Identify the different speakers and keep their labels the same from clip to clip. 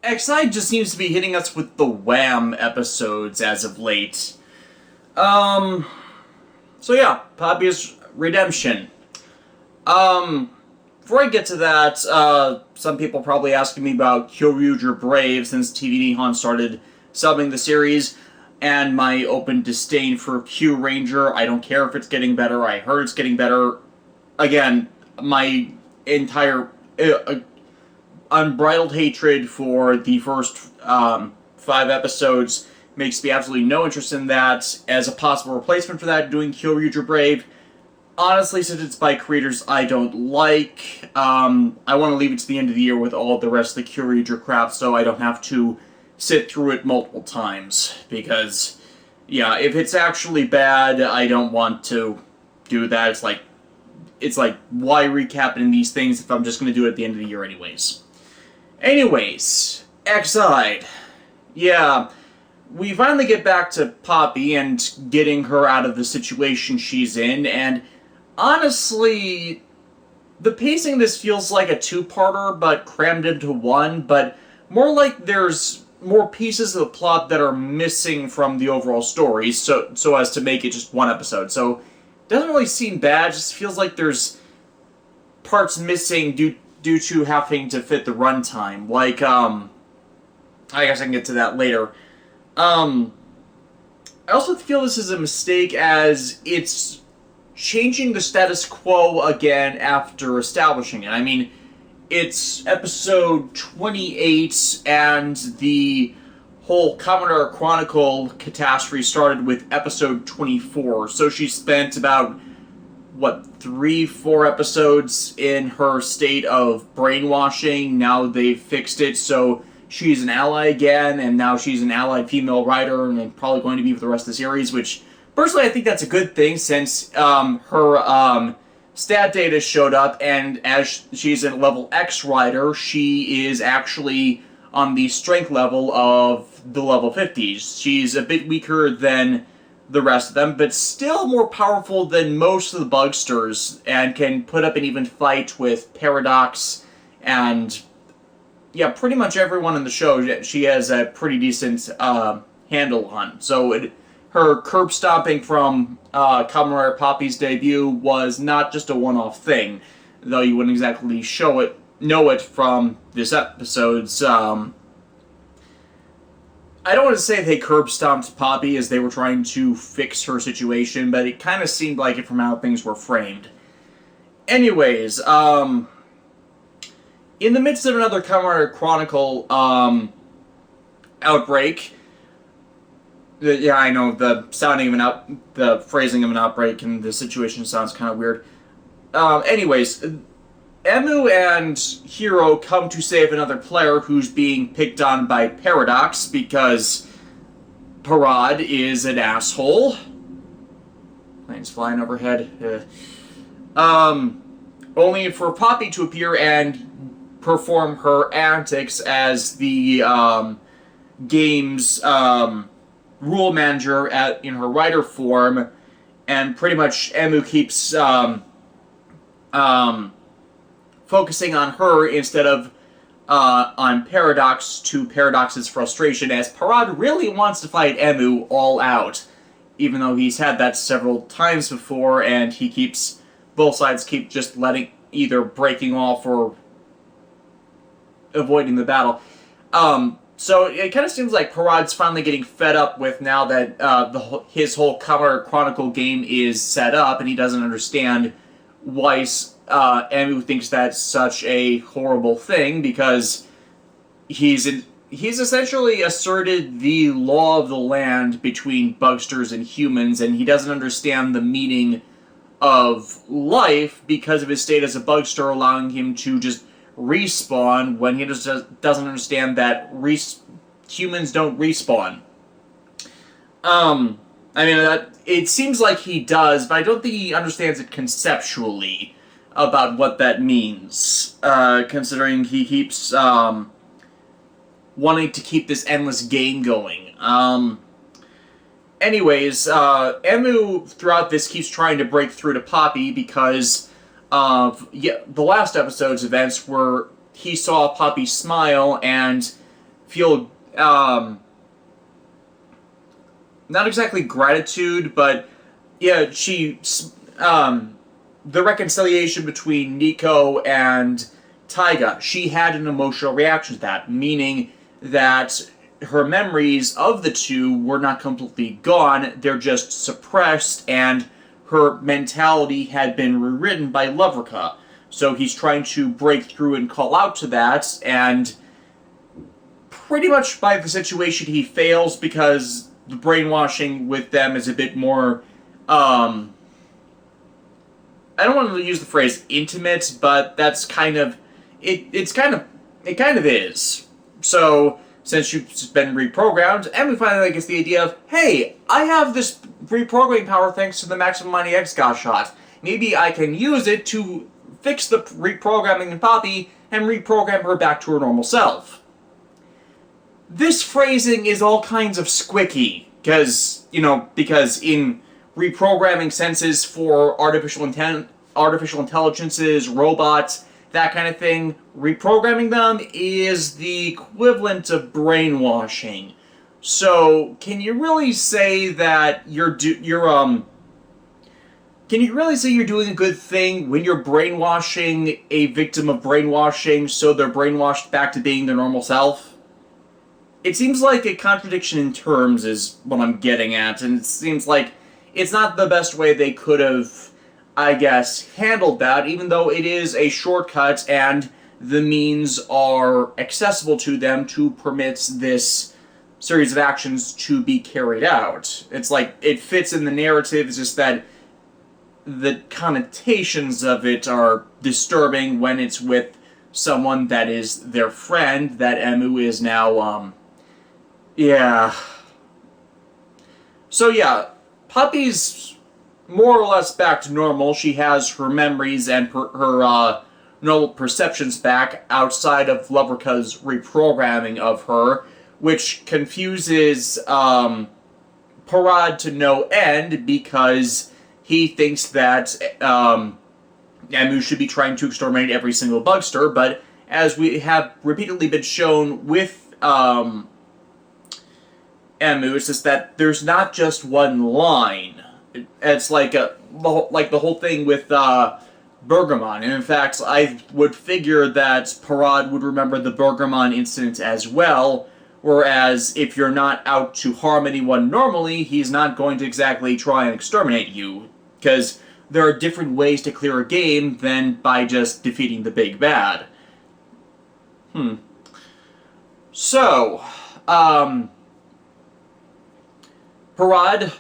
Speaker 1: XI just seems to be hitting us with the Wham episodes as of late. Um, so yeah, Poppy's Redemption. Before I get to that, some people probably asking me about Kyoryuger Brave since TV Nihon started subbing the series, and my open disdain for Q Ranger. I don't care if it's getting better. I heard it's getting better. Again, my entire unbridled hatred for the first 5 episodes makes me absolutely no interest in that. As a possible replacement for that, doing Kyoryuger Brave, honestly, since it's by creators I don't like, I want to leave it to the end of the year with all the rest of the Kyoryuger crap so I don't have to sit through it multiple times. Because, yeah, if it's actually bad, I don't want to do that. It's like, why recapping these things if I'm just going to do it at the end of the year anyways? Anyways, X-Side. Yeah, we finally get back to Poppy and getting her out of the situation she's in, and honestly, the pacing of this feels like a two-parter, but crammed into one, but more like there's more pieces of the plot that are missing from the overall story, so as to make it just one episode. So, it doesn't really seem bad, it just feels like there's parts missing due to having to fit the runtime. Like, I guess I can get to that later. I also feel this is a mistake as it's changing the status quo again after establishing it. I mean, it's episode 28, and the whole Commodore Chronicle catastrophe started with episode 24, so she spent about 3-4 episodes in her state of brainwashing. Now they've fixed it, so she's an ally again, and now she's an allied female writer, and probably going to be for the rest of the series, which, personally, I think that's a good thing, since her stat data showed up, and as she's a level X writer, she is actually on the strength level of the level 50s. She's a bit weaker than the rest of them, but still more powerful than most of the Bugsters, and can put up an even fight with Paradox and, yeah, pretty much everyone in the show. She has a pretty decent handle on. So her curb stomping from Kamen Poppy's debut was not just a one-off thing, though you wouldn't exactly know it from this episode's. I don't want to say they curb stomped Poppy as they were trying to fix her situation, but it kind of seemed like it from how things were framed. Anyways, in the midst of another Kamen Chronicle outbreak, yeah, I know the the phrasing of an outbreak and the situation sounds kind of weird. Anyways, Emu and Hiro come to save another player who's being picked on by Paradox because Parad is an asshole. Planes flying overhead. Only for Poppy to appear and perform her antics as the game's rule manager in her writer form, and pretty much Emu keeps focusing on her instead of on Paradox, to Paradox's frustration, as Parad really wants to fight Emu all out, even though he's had that several times before, and both sides keep just either breaking off or avoiding the battle. So it kind of seems like Parad's finally getting fed up with now that his whole Kamen Chronicle game is set up, and he doesn't understand why Emu thinks that's such a horrible thing, because he's essentially asserted the law of the land between Bugsters and humans, and he doesn't understand the meaning of life because of his state as a Bugster, allowing him to just respawn when he just doesn't understand that humans don't respawn. I mean, it seems like he does, but I don't think he understands it conceptually about what that means, considering he keeps wanting to keep this endless game going. Anyways, Emu throughout this keeps trying to break through to Poppy because of the last episode's events where he saw Poppy smile, and feel not exactly gratitude, but yeah, the reconciliation between Nico and Taiga, she had an emotional reaction to that, meaning that her memories of the two were not completely gone, they're just suppressed, and her mentality had been rewritten by Lovrika. So he's trying to break through and call out to that, and pretty much by the situation he fails because the brainwashing with them is a bit more, I don't want to use the phrase intimate, but that's kind of, it kind of is. So, since you've been reprogrammed, and we finally gets the idea of, hey, I have this reprogramming power thanks to the Maximum Mighty X God shot. Maybe I can use it to fix the reprogramming in Poppy and reprogram her back to her normal self. This phrasing is all kinds of squicky, because in reprogramming senses for artificial intelligences, robots, that kind of thing, reprogramming them is the equivalent of brainwashing. So, can you really say that can you really say you're doing a good thing when you're brainwashing a victim of brainwashing so they're brainwashed back to being their normal self? It seems like a contradiction in terms is what I'm getting at, and it seems like it's not the best way they could have, I guess, handled that, even though it is a shortcut and the means are accessible to them to permit this series of actions to be carried out. It's like, it fits in the narrative, it's just that the connotations of it are disturbing when it's with someone that is their friend, that Emu is now, yeah. So yeah, Poppy's more or less back to normal. She has her memories and her normal perceptions back outside of Lovrika's reprogramming of her, which confuses Parad to no end because he thinks that Emu should be trying to exterminate every single bugster, but as we have repeatedly been shown with Emu, it's just that there's not just one line. It's like the whole thing with Bergamon. And in fact, I would figure that Parad would remember the Bergamon incident as well, whereas if you're not out to harm anyone normally, he's not going to exactly try and exterminate you, because there are different ways to clear a game than by just defeating the big bad. So, Parad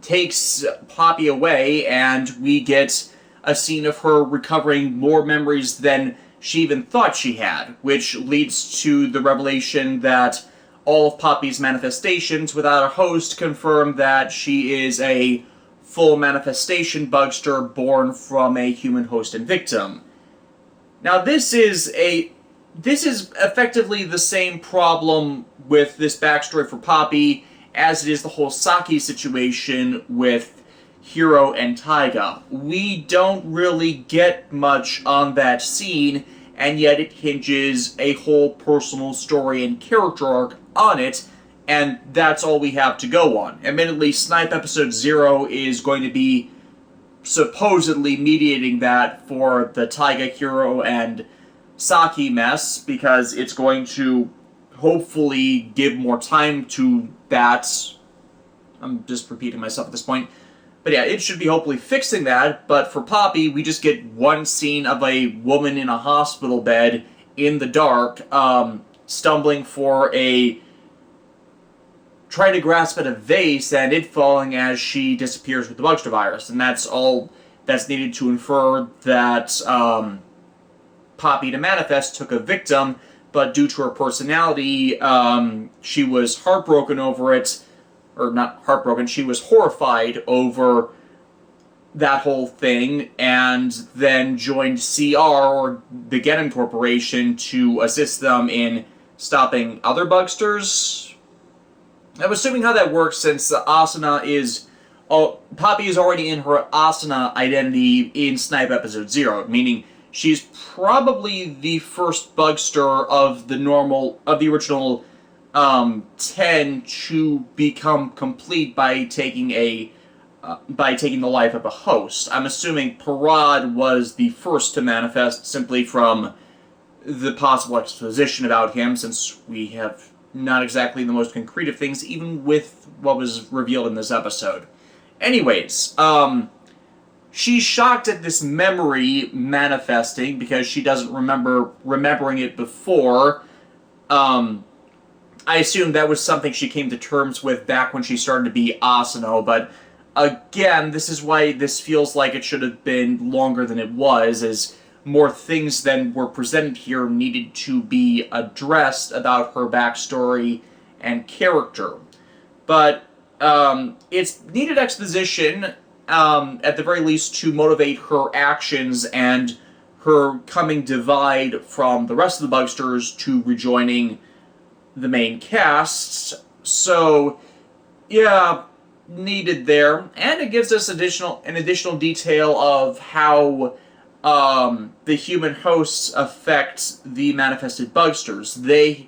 Speaker 1: takes Poppy away, and we get a scene of her recovering more memories than she even thought she had, which leads to the revelation that all of Poppy's manifestations without a host confirm that she is a full manifestation bugster born from a human host and victim. Now this is effectively the same problem with this backstory for Poppy as it is the whole Saki situation with Hiro and Taiga. We don't really get much on that scene, and yet it hinges a whole personal story and character arc on it, and that's all we have to go on. Admittedly, Snipe Episode 0 is going to be supposedly mediating that for the Taiga, Hiro, and Saki mess, because it's going to hopefully give more time to that. I'm just repeating myself at this point. But yeah, it should be hopefully fixing that, but for Poppy, we just get one scene of a woman in a hospital bed in the dark, stumbling for trying to grasp at a vase and it falling as she disappears with the Bugster virus, and that's all that's needed to infer that Poppy to manifest took a victim, but due to her personality, she was heartbroken over it, or not heartbroken, she was horrified over that whole thing, and then joined CR, or the Genin Corporation, to assist them in stopping other bugsters. I'm assuming how that works, since Asuna is... Poppy is already in her Asuna identity in Snipe Episode 0, meaning she's probably the first Bugster of the original 10 to become complete by taking the life of a host. I'm assuming Parad was the first to manifest simply from the possible exposition about him, since we have not exactly the most concrete of things, even with what was revealed in this episode. Anyways, she's shocked at this memory manifesting because she doesn't remembering it before. I assume that was something she came to terms with back when she started to be Asuna, but again, this is why this feels like it should have been longer than it was, as more things than were presented here needed to be addressed about her backstory and character. But it's needed exposition, at the very least, to motivate her actions and her coming divide from the rest of the Bugsters to rejoining the main cast. So, yeah, needed there. And it gives us an additional detail of how the human hosts affect the manifested Bugsters. The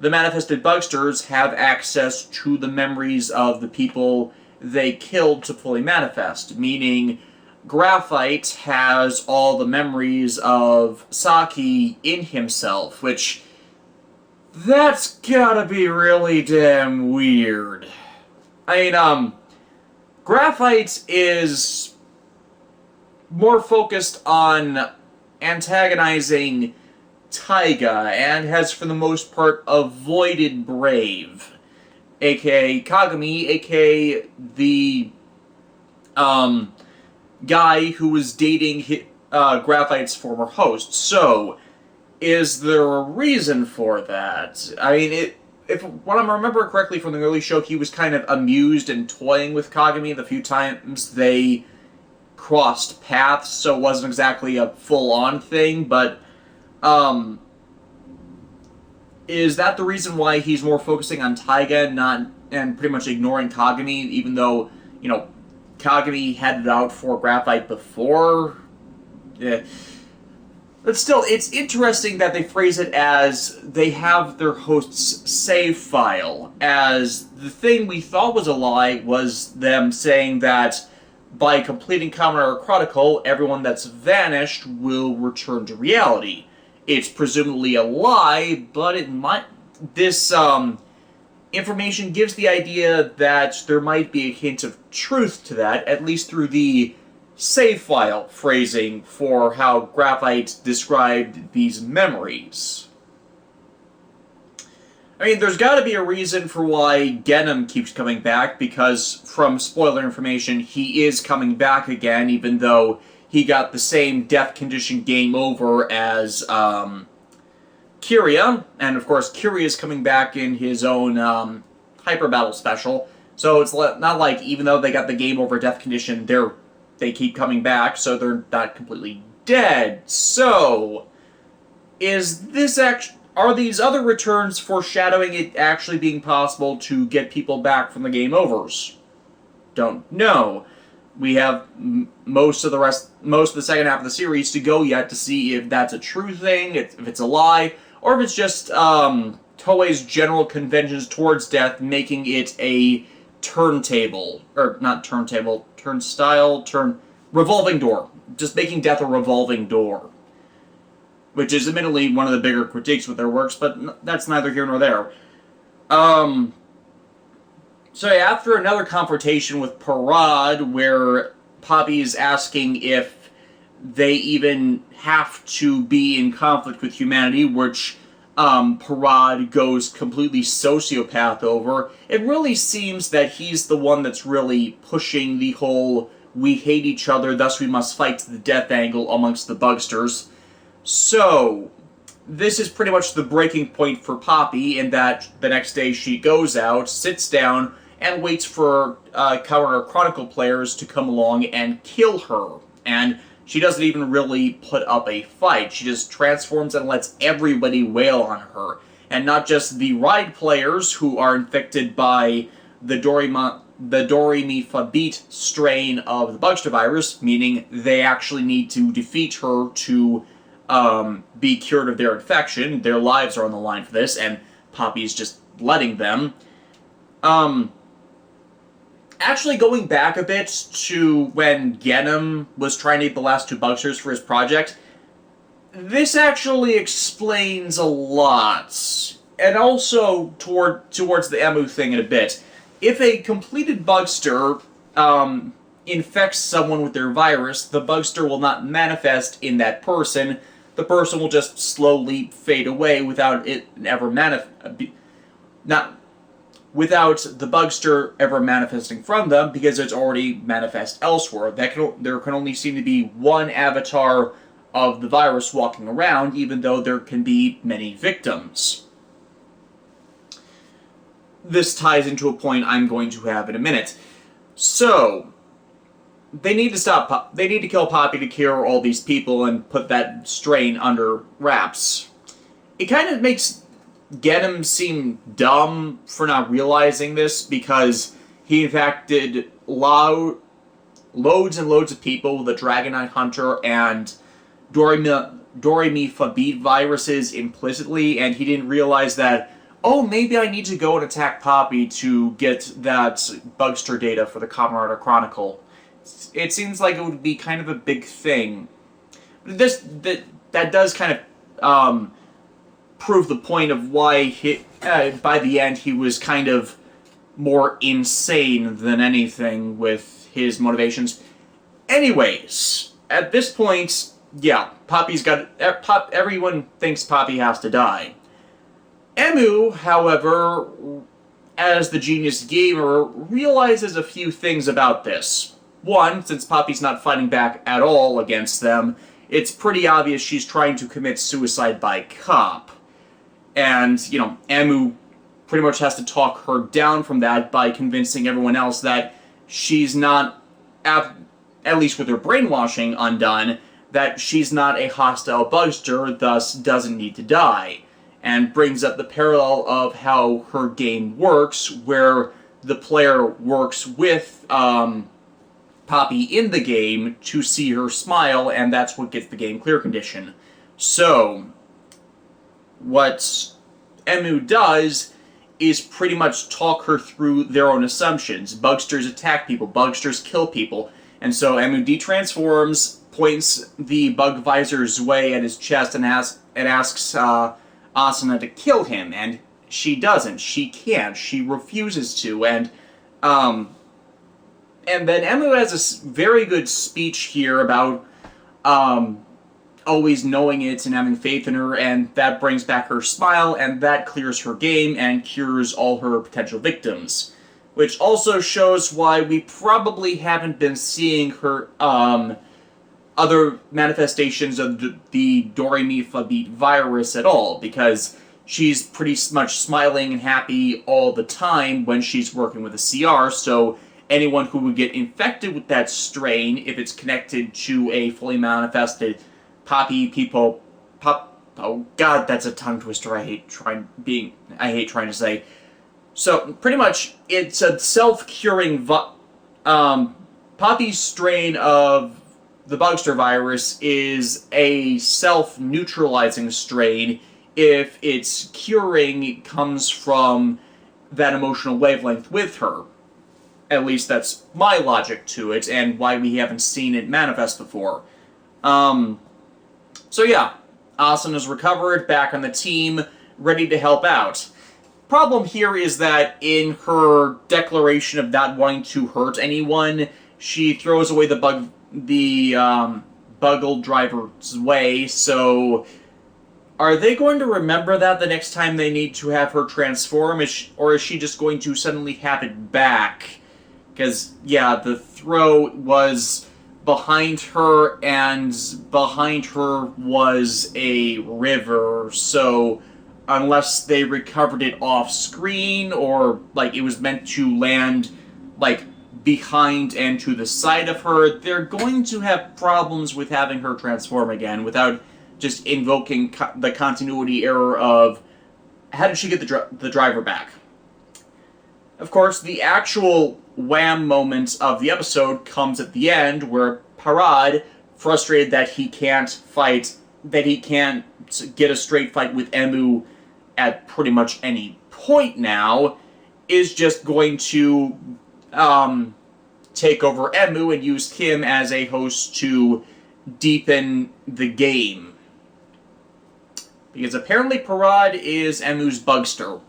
Speaker 1: manifested Bugsters have access to the memories of the people they killed to fully manifest, meaning Graphite has all the memories of Saki in himself, which, that's gotta be really damn weird. I mean, Graphite is more focused on antagonizing Taiga, and has for the most part avoided Brave, aka Kagami, aka the guy who was dating Graphite's former host. So, is there a reason for that? I mean, if what I remember correctly from the early show, he was kind of amused and toying with Kagami the few times they crossed paths, so it wasn't exactly a full-on thing, but is that the reason why he's more focusing on Taiga and pretty much ignoring Kagami, even though, Kagami had it out for Graphite before? Yeah. But still, it's interesting that they phrase it as they have their host's save file, as the thing we thought was a lie was them saying that by completing Common Era Chronicle, everyone that's vanished will return to reality. It's presumably a lie, but this information gives the idea that there might be a hint of truth to that, at least through the save file phrasing for how Graphite described these memories. I mean, there's got to be a reason for why Genom keeps coming back, because from spoiler information, he is coming back again, even though he got the same death condition game over as Kiria, and of course Kiria's coming back in his own Hyper Battle special, so it's not like, even though they got the game over death condition, they keep coming back, so they're not completely dead. So, are these other returns foreshadowing it actually being possible to get people back from the game overs? Don't know. We have most of the second half of the series to go yet to see if that's a true thing, if it's a lie, or if it's just Toei's general conventions towards death making it a revolving door. Just making death a revolving door. Which is admittedly one of the bigger critiques with their works, but that's neither here nor there. So after another confrontation with Parad, where Poppy is asking if they even have to be in conflict with humanity, which Parad goes completely sociopath over, it really seems that he's the one that's really pushing the whole we hate each other, thus we must fight to the death angle amongst the Bugsters. So, this is pretty much the breaking point for Poppy, in that the next day she goes out, sits down, and waits for Counter Chronicle players to come along and kill her. And she doesn't even really put up a fight. She just transforms and lets everybody wail on her. And not just the ride players who are infected by the Doremi Fabit strain of the Bugster virus, meaning they actually need to defeat her to be cured of their infection. Their lives are on the line for this, and Poppy's just letting them. Actually, going back a bit to when Genom was trying to get the last two Bugsters for his project, this actually explains a lot. And also towards the Emu thing in a bit. If a completed Bugster infects someone with their virus, the Bugster will not manifest in that person. The person will just slowly fade away without it ever without the Bugster ever manifesting from them, because it's already manifest elsewhere. There can only seem to be one avatar of the virus walking around, even though there can be many victims. This ties into a point I'm going to have in a minute. So, they need to kill Poppy to cure all these people and put that strain under wraps. It kind of makes Genom seem dumb for not realizing this, because he infected loads and loads of people with the Dragonite Hunter and Doremi Fabit viruses implicitly, and he didn't realize that, oh, maybe I need to go and attack Poppy to get that Bugster data for the Kamen Chronicle. It seems like it would be kind of a big thing. That does kind of prove the point of why by the end he was kind of more insane than anything with his motivations. Anyways, at this point, yeah, everyone thinks Poppy has to die. Emu, however, as the genius gamer, realizes a few things about this. One, since Poppy's not fighting back at all against them, it's pretty obvious she's trying to commit suicide by cop. And, Emu pretty much has to talk her down from that by convincing everyone else that she's not, at least with her brainwashing undone, that she's not a hostile Bugster, thus doesn't need to die. And brings up the parallel of how her game works, where the player works with Poppy in the game to see her smile, and that's what gets the game clear condition. So, what Emu does is pretty much talk her through their own assumptions. Bugsters attack people, Bugsters kill people, and so Emu detransforms, points the bug visor's way at his chest, and asks Asuna to kill him, and she doesn't. She can't. She refuses to, and then Emu has a very good speech here about always knowing it and having faith in her, and that brings back her smile, and that clears her game and cures all her potential victims. Which also shows why we probably haven't been seeing her other manifestations of the Doremi Fabit virus at all, because she's pretty much smiling and happy all the time when she's working with a CR, so anyone who would get infected with that strain, if it's connected to a fully manifested Poppy people... oh god, that's a tongue twister I hate trying to say. So, pretty much, it's a self-curing... Poppy's strain of the Bugster virus is a self-neutralizing strain if its curing comes from that emotional wavelength with her. At least that's my logic to it, and why we haven't seen it manifest before. So yeah, Asuna's recovered, back on the team, ready to help out. Problem here is that in her declaration of not wanting to hurt anyone, she throws away the Buggle driver's way, so are they going to remember that the next time they need to have her transform, or is she just going to suddenly have it back? Because, yeah, the throw was behind her, and behind her was a river, so unless they recovered it off-screen, or, it was meant to land, behind and to the side of her, they're going to have problems with having her transform again without just invoking the continuity error of how did she get the driver back. Of course, the actual wham moment of the episode comes at the end, where Parad, frustrated that he can't fight that he can't get a straight fight with Emu at pretty much any point now, is just going to take over Emu and use him as a host to deepen the game. Because apparently Parad is Emu's bugster.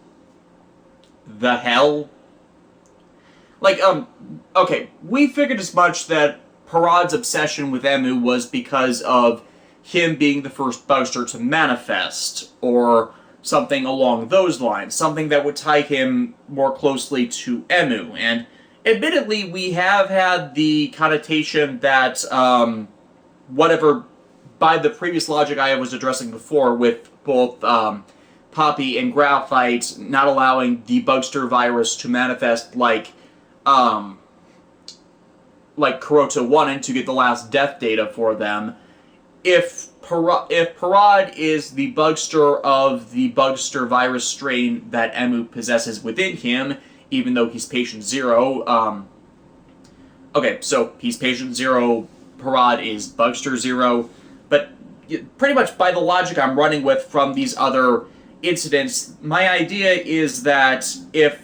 Speaker 1: The hell? Like, okay, we figured as much that Parad's obsession with Emu was because of him being the first bugster to manifest, or something along those lines, something that would tie him more closely to Emu. And admittedly, we have had the connotation that, whatever, by the previous logic I was addressing before, with both Poppy and Graphite not allowing the bugster virus to manifest like Kuroto wanted to get the last death data for them. If Parad is the bugster of the bugster virus strain that Emu possesses within him, even though he's patient 0, okay, so he's patient 0, Parad is bugster 0, but pretty much by the logic I'm running with from these other incidents, my idea is that if,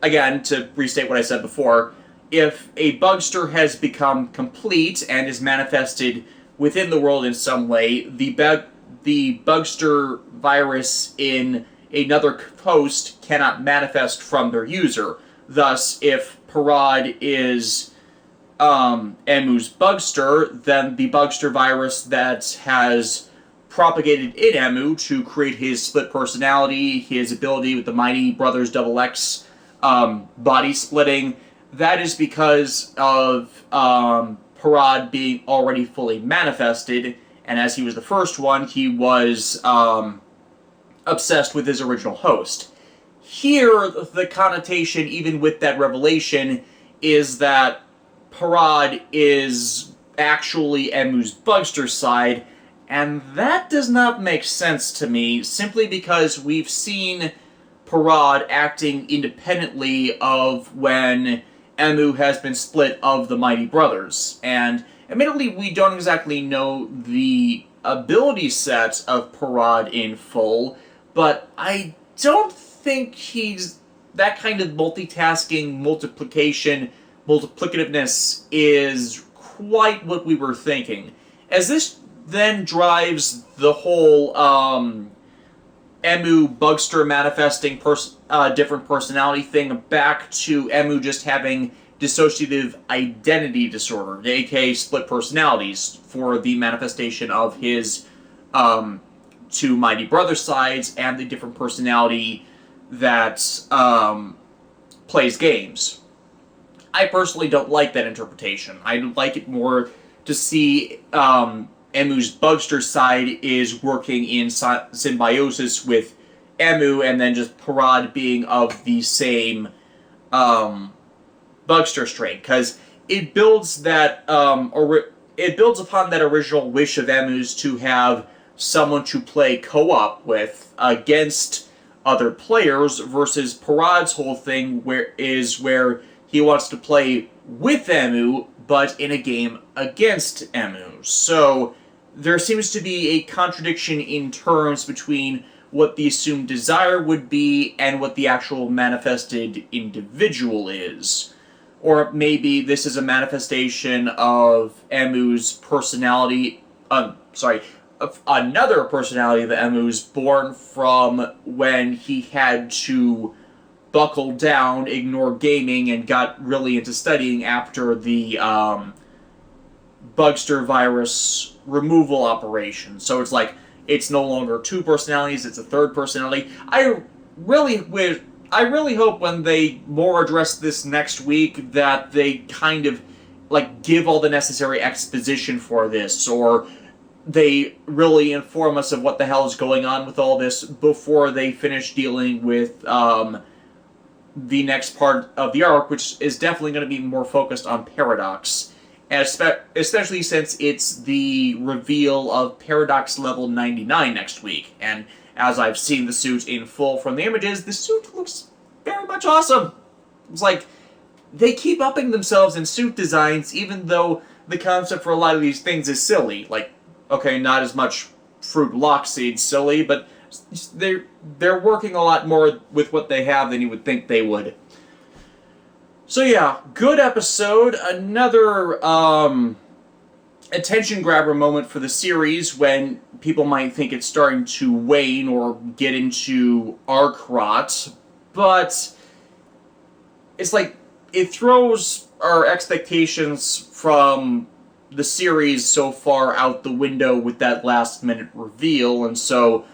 Speaker 1: again, to restate what I said before, if a bugster has become complete and is manifested within the world in some way, the bugster virus in another host cannot manifest from their user. Thus, if Parad is Emu's bugster, then the bugster virus that has propagated in Emu to create his split personality, his ability with the Mighty Brothers XX body splitting, that is because of Parad being already fully manifested, and as he was the first one, he was obsessed with his original host. Here, the connotation, even with that revelation, is that Parad is actually Emu's bugster side, and that does not make sense to me, simply because we've seen Parad acting independently of when Emu has been split of the Mighty Brothers. And admittedly, we don't exactly know the ability set of Parad in full, but I don't think he's that kind of multitasking, multiplicativeness is quite what we were thinking. As this then drives the whole Emu bugster manifesting different personality thing back to Emu just having dissociative identity disorder, aka split personalities, for the manifestation of his two Mighty Brother sides and the different personality that plays games. I personally don't like that interpretation. I like it more to see Emu's bugster side is working in symbiosis with Emu, and then just Parad being of the same bugster strain, because it builds that it builds upon that original wish of Emu's to have someone to play co-op with against other players, versus Parad's whole thing where he wants to play with Emu, but in a game against Emu. So there seems to be a contradiction in terms between what the assumed desire would be and what the actual manifested individual is. Or maybe this is a manifestation of Emu's personality, of another personality of Emu's born from when he had to buckle down, ignore gaming, and got really into studying after the bugster virus removal operation. So it's like, it's no longer two personalities, it's a third personality. I really hope when they more address this next week that they kind of like give all the necessary exposition for this, or they really inform us of what the hell is going on with all this before they finish dealing with the next part of the arc, which is definitely going to be more focused on Paradox. And especially since it's the reveal of Paradox level 99 next week. And as I've seen the suit in full from the images, the suit looks very much awesome. It's like, they keep upping themselves in suit designs, even though the concept for a lot of these things is silly. Like, okay, not as much fruit lock seed silly, but they're working a lot more with what they have than you would think they would. So yeah, good episode. Another attention grabber moment for the series when people might think it's starting to wane or get into arc rot, but it's like it throws our expectations from the series so far out the window with that last minute reveal, and so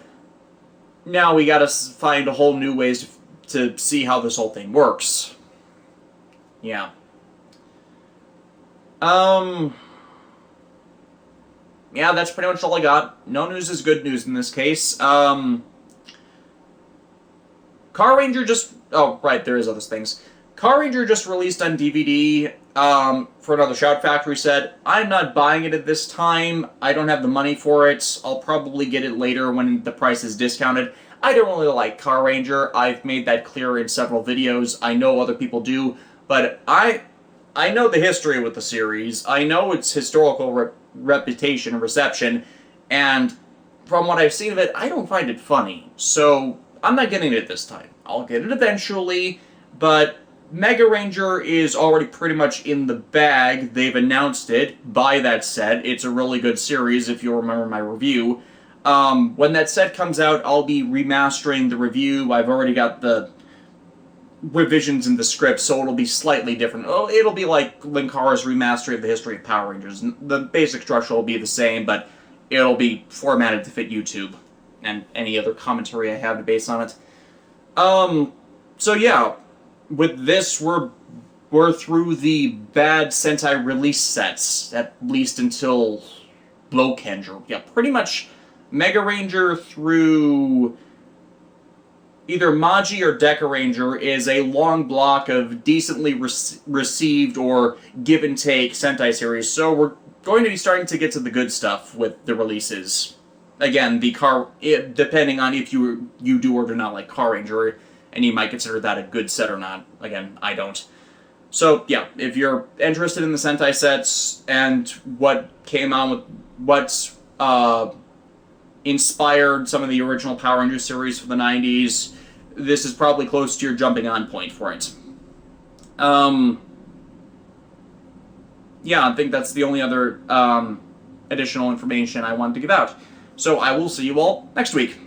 Speaker 1: now we gotta find a whole new ways to see how this whole thing works. Yeah. Yeah, that's pretty much all I got. No news is good news in this case. Car Ranger just... Oh, right, there is other things. Car Ranger just released on DVD for another Shout Factory set. I'm not buying it at this time. I don't have the money for it. I'll probably get it later when the price is discounted. I don't really like Car Ranger. I've made that clear in several videos. I know other people do, but I know the history with the series. I know its historical reputation and reception, and from what I've seen of it, I don't find it funny. So I'm not getting it this time. I'll get it eventually, but Mega Ranger is already pretty much in the bag. They've announced it. Buy that set. It's a really good series, if you'll remember my review. When that set comes out, I'll be remastering the review. I've already got the revisions in the script, so it'll be slightly different. It'll be like Linkara's remaster of the history of Power Rangers. The basic structure will be the same, but it'll be formatted to fit YouTube and any other commentary I have to base on it. So yeah, with this, we're through the bad Sentai release sets, at least until Blowkenger. Yeah, pretty much Mega Ranger through either Maji or Deca Ranger is a long block of decently received or give and take Sentai series, so we're going to be starting to get to the good stuff with the releases. Again, depending on if you do or do not like Car Ranger, and you might consider that a good set or not. Again, I don't. So, yeah, if you're interested in the Sentai sets and what came on with what's inspired some of the original Power Rangers series for the 90s, this is probably close to your jumping on point for it. Yeah, I think that's the only other additional information I wanted to give out. So I will see you all next week.